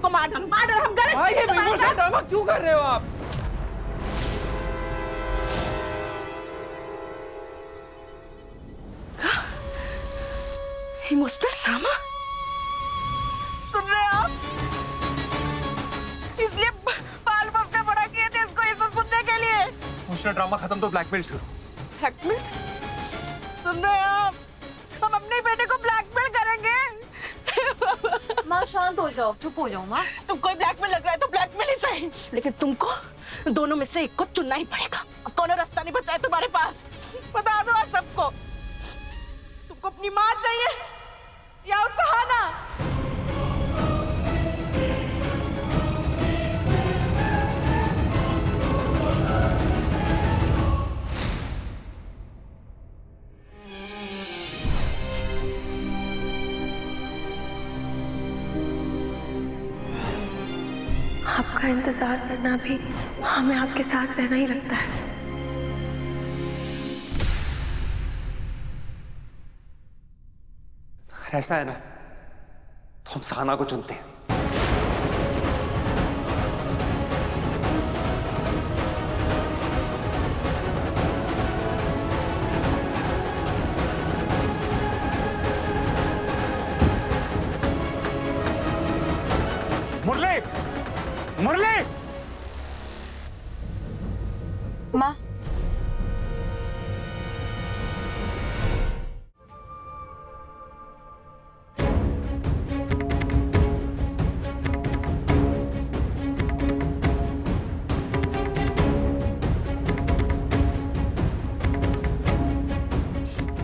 को मार डालो हम गलत। हाँ, ये इमोशनल ड्रामा क्यों कर रहे हो आप? इमोशनल ड्रामा सुन रहे हैं आप? इसलिए बाल बस के बड़ा किए थे इसको ये सब सुनने के लिए। इमोशनल ड्रामा खत्म तो ब्लैकमेल शुरू। ब्लैकमेल? सुन रहे हैं आप? हम अपने बेटे को ब्लैकमेल करेंगे। माँ शांत हो जाओ, चुप हो जाओ माँ। तुमको ही ब्लैकमेल लग रहा है तो ब्लैकमेल ही सही, लेकिन तुमको दोनों में से एक को चुनना ही पड़ेगा। अब कौन रास्ता नहीं बचा है तुम्हारे पास, बता दो आज सबको। तुमको अपनी माँ चाहिए या सहाना? आपका इंतजार करना भी हमें आपके साथ रहना ही लगता है। अगर ऐसा है ना तो हम सहाना को चुनते हैं। मुरली, मुरली! माँ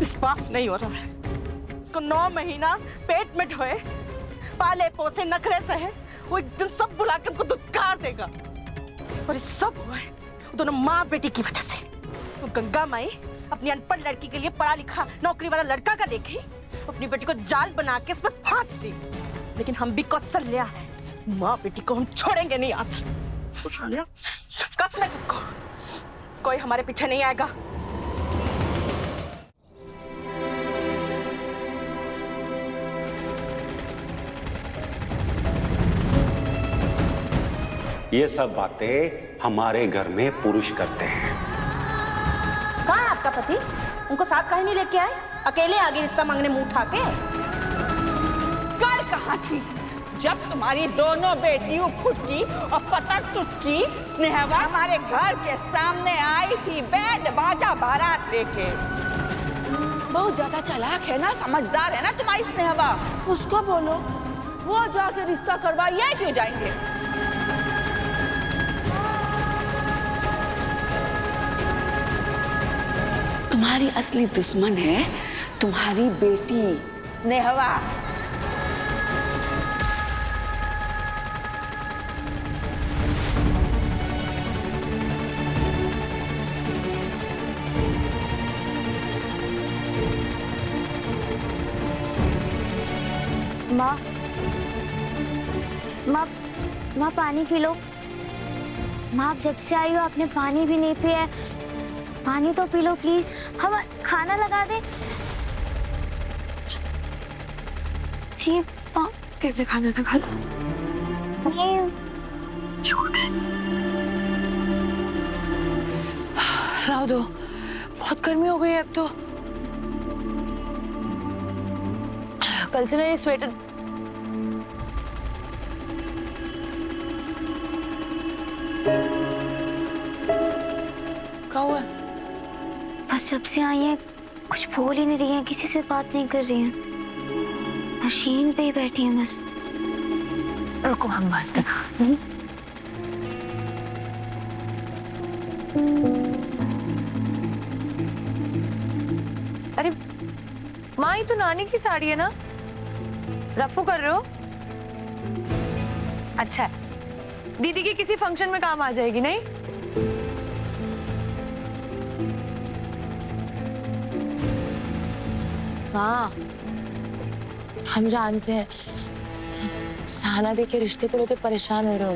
इस पास नहीं हो रहा है। इसको 9 महीना पेट में ढोए, पाले पोसे नखरे से है, वो एक दिन सब बुला के हमको धुतकार देगा। और ये सब हुआ है दोनों माँ बेटी की वजह से। वो गंगा माई अपनी अनपढ़ लड़की के लिए पढ़ा लिखा नौकरी वाला लड़का का देखी, अपनी बेटी को जाल बना के इसमें फांस दी। लेकिन हम भी कौशल्या है, माँ बेटी को हम छोड़ेंगे नहीं आज। कसम है सबको, कोई हमारे पीछे नहीं आएगा। ये सब बातें हमारे घर में पुरुष करते हैं। कहाँ है आपका पति? उनको साथ काहे नहीं लेके आए? अकेले आगे रिश्ता मांगने मुंह उठा के। कल कहाँ थी जब तुम्हारी दोनों बेटियों फुटकी और पतर सुटकी स्नेहवा हमारे घर के सामने आई थी बैंड बाजा बारात लेके। बहुत ज्यादा चालाक है ना, समझदार है ना तुम्हारी स्नेहवा। उसको बोलो वो जाके रिश्ता करवा, ये क्यों जाएंगे? तुम्हारी असली दुश्मन है तुम्हारी बेटी स्नेहवा। माँ माँ माँ पानी पी लो। माँ जब से आई हो आपने पानी भी नहीं पिया है। पानी तो पी लो प्लीज। हम खाना लगा दे। ये कैसे खाना लगा दो? नहीं लाओ दो, बहुत गर्मी हो गई है अब तो। कल से ना ये स्वेटर क्या हुआ? बस जब से आई है कुछ बोल ही नहीं रही है, किसी से बात नहीं कर रही है, मशीन पे ही बैठी है बस। रुको हम बात कर। अरे माँ, ये तो नानी की साड़ी है ना, रफू कर रहे हो? अच्छा है, दीदी के किसी फंक्शन में काम आ जाएगी नहीं? हाँ हम जानते हैं, सहाना देके रिश्ते को लेकर परेशान हो रहे हो।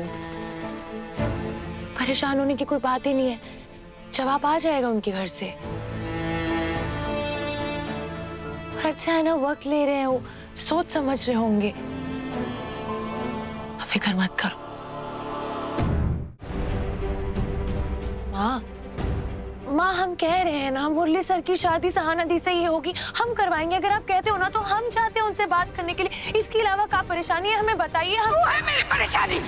परेशान होने की कोई बात ही नहीं है, जवाब आ जाएगा उनके घर से। और अच्छा है ना, वक्त ले रहे हैं, वो सोच समझ रहे होंगे। फिक्र मत करो। माँ हम कह रहे हैं ना, मुरली सर की शादी सहाना दी से ही होगी, हम करवाएंगे। अगर आप कहते हो ना तो हम चाहते हैं उनसे बात करने के लिए। इसके अलावा क्या परेशानी है हमें बताइए। हम तू है मेरी परेशानी,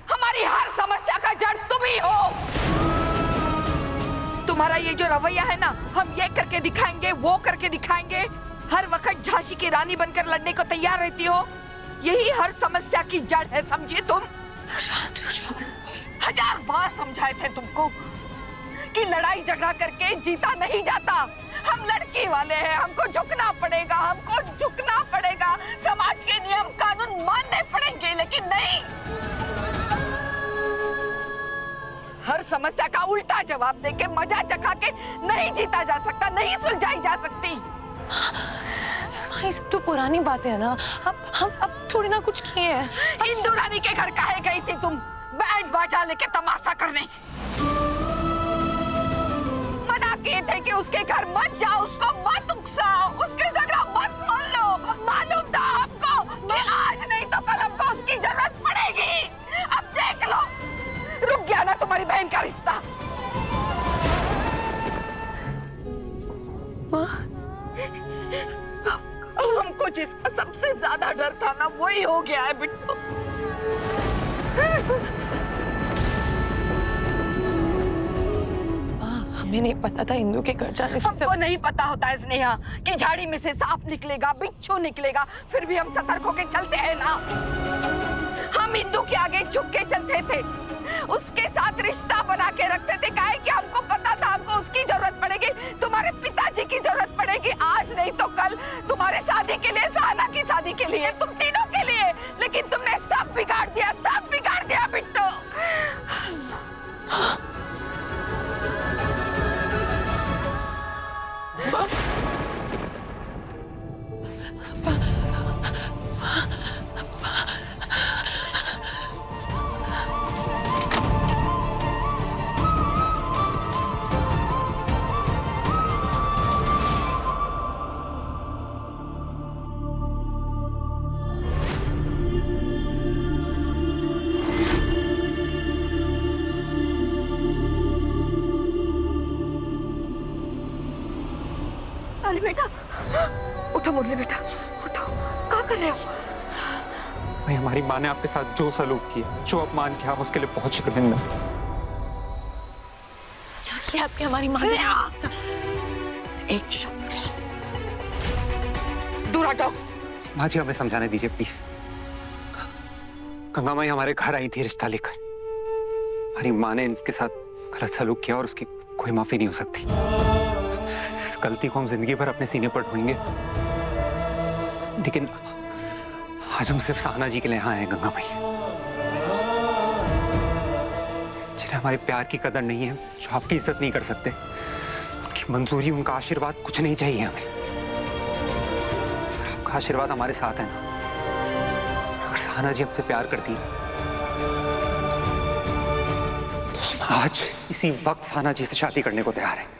हमारी हर समस्या का जड़ तुम ही हो। तुम्हारा ये जो रवैया है ना, हम ये करके दिखाएंगे, वो करके दिखाएंगे, हर वक्त झांसी की रानी बनकर लड़ने को तैयार रहती हो, यही हर समस्या की जड़ है, समझे तुम? शांत हो जाओ। 1000 बार समझाए थे तुमको कि लड़ाई झगड़ा करके जीता नहीं जाता। हम लड़की वाले हैं, हमको झुकना पड़ेगा, हमको झुकना पड़ेगा, समाज के नियम कानून मानने पड़ेंगे, लेकिन नहीं। हर समस्या का उल्टा जवाब देके, मजा चखा के नहीं जीता जा सकता, नहीं सुलझाई जा सकती। ये सब तो पुरानी बातें है ना, अब थोड़ी ना कुछ किए हैं। इंदू रानी के घर काहे गई थी तुम? बैंड बाजा लेके तमाशा करने। मना किए थे कि उसके घर मत जाओ, उसको मत उकसाओ, उसकी जगह मत मान लो। मालूम था आपको कि आज नहीं तो कल हमको उसकी जरूरत पड़ेगी। अब देख लो, रुक गया ना तुम्हारी बहन का रिश्ता। हमको जिसका सबसे ज्यादा डर था ना, वही हो गया है बिट्टू। हमें नहीं पता था इंदू के घर जाने से। हमको नहीं पता होता है स्नेहा कि झाड़ी में से सांप निकलेगा, बिच्छू निकलेगा, फिर भी हम सतर्क होके चलते हैं ना। हम इंदू के आगे झुक के चलते थे, उसके साथ रिश्ता बना के रखते थे, काहे कि हमको पता था हमको उसकी जरूरत पड़ेगी, तुम्हारे पिताजी की जरूरत पड़ेगी, आज नहीं तो कल तुम्हारी शादी के लिए, सहाना की शादी के लिए, तुम तीनों के लिए। लेकिन तुमने सब बिगाड़ दिया, सब बिगाड़ दिया बिट्टू। अरे बेटा, उठो मुरली बेटा, उठो। क्या कर रहे हो? भाई हमारी माँ ने आपके साथ जो सलूक किया, जो अपमान किया, आप उसके लिए बहुत शुक्रिया। क्या किया आपकी हमारी माँ ने? एक शब्द दूर हटो। माँ जी हमें समझाने दीजिए प्लीज। गंगा माई हमारे घर आई थी रिश्ता लेकर, हमारी माँ ने इनके साथ गलत सलूक किया और उसकी कोई माफी नहीं हो सकती। इस गलती को हम जिंदगी भर अपने सीने पर ढोएंगे, लेकिन आज हम सिर्फ सहाना जी के लिए यहाँ आए हैं। गंगा माई, जिन्हें हमारे प्यार की कदर नहीं है, जो आपकी इज्जत नहीं कर सकते, उनकी मंजूरी, उनका आशीर्वाद कुछ नहीं चाहिए हमें। आपका आशीर्वाद हमारे साथ है ना। अगर सहाना जी हमसे प्यार करती है, तो हम आज इसी वक्त सहाना जी से शादी करने को तैयार है।